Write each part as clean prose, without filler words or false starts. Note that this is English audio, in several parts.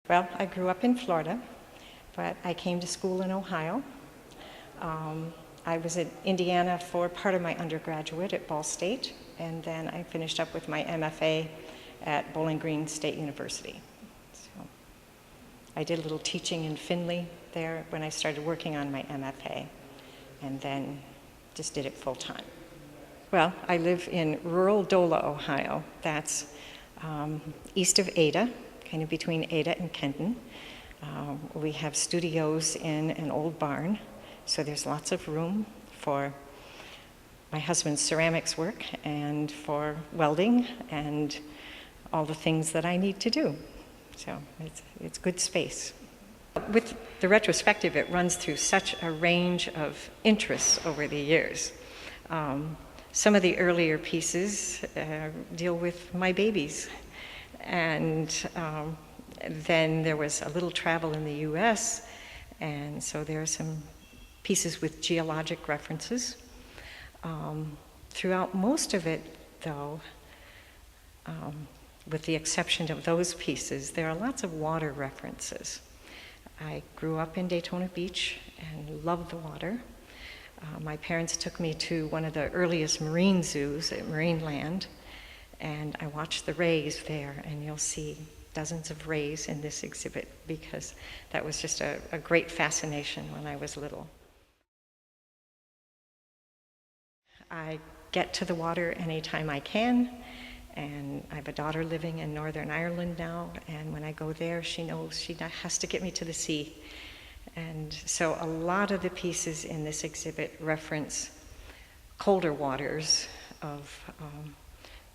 Well, I grew up in Florida, but I came to school in Ohio. I was in Indiana for part of my undergraduate at Ball State, and then I finished up with my MFA at Bowling Green State University. So I did a little teaching in Findlay there when I started working on my MFA, and then just did it full time. Well, I live in rural Dola, Ohio. That's east of Ada, kind of between Ada and Kenton. We have studios in an old barn, so there's lots of room for my husband's ceramics work and for welding and all the things that I need to do. So it's good space. With the retrospective, it runs through such a range of interests over the years. Some of the earlier pieces deal with my babies. And then there was a little travel in the US, and so there are some pieces with geologic references. Throughout most of it, though, with the exception of those pieces, there are lots of water references. I grew up in Daytona Beach and loved the water. My parents took me to one of the earliest marine zoos at Marineland, and I watched the rays there, and you'll see dozens of rays in this exhibit because that was just a great fascination when I was little. I get to the water anytime I can, and I have a daughter living in Northern Ireland now, and when I go there, she knows she has to get me to the sea. And so a lot of the pieces in this exhibit reference colder waters of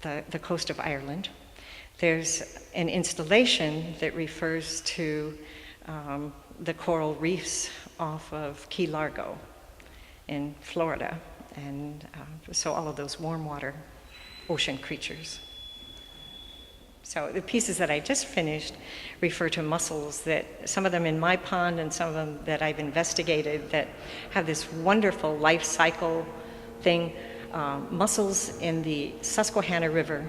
the coast of Ireland. There's an installation that refers to the coral reefs off of Key Largo in Florida, and so all of those warm water ocean creatures. So the pieces that I just finished refer to mussels, that some of them in my pond and some of them that I've investigated that have this wonderful life cycle thing. Mussels in the Susquehanna River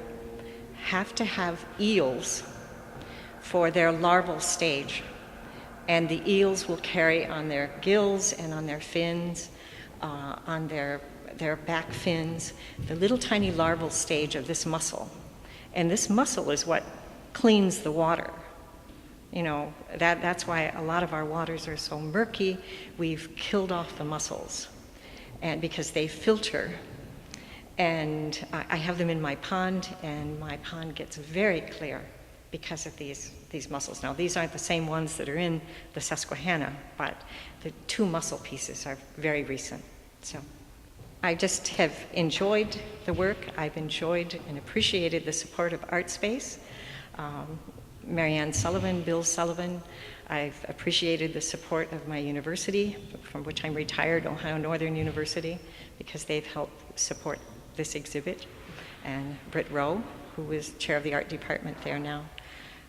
have to have eels for their larval stage, and the eels will carry on their gills and on their fins, on their back fins, the little tiny larval stage of this mussel. And this mussel is what cleans the water. You know, that's why a lot of our waters are so murky. We've killed off the mussels, and because they filter. And I have them in my pond, and my pond gets very clear because of these mussels. Now, these aren't the same ones that are in the Susquehanna, but the two mussel pieces are very recent. So I just have enjoyed the work. I've enjoyed and appreciated the support of ArtSpace. Marianne Sullivan, Bill Sullivan. I've appreciated the support of my university, from which I'm retired, Ohio Northern University, because they've helped support this exhibit. And Britt Rowe, who is chair of the art department there now,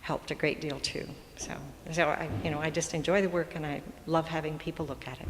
helped a great deal too. So I just enjoy the work, and I love having people look at it.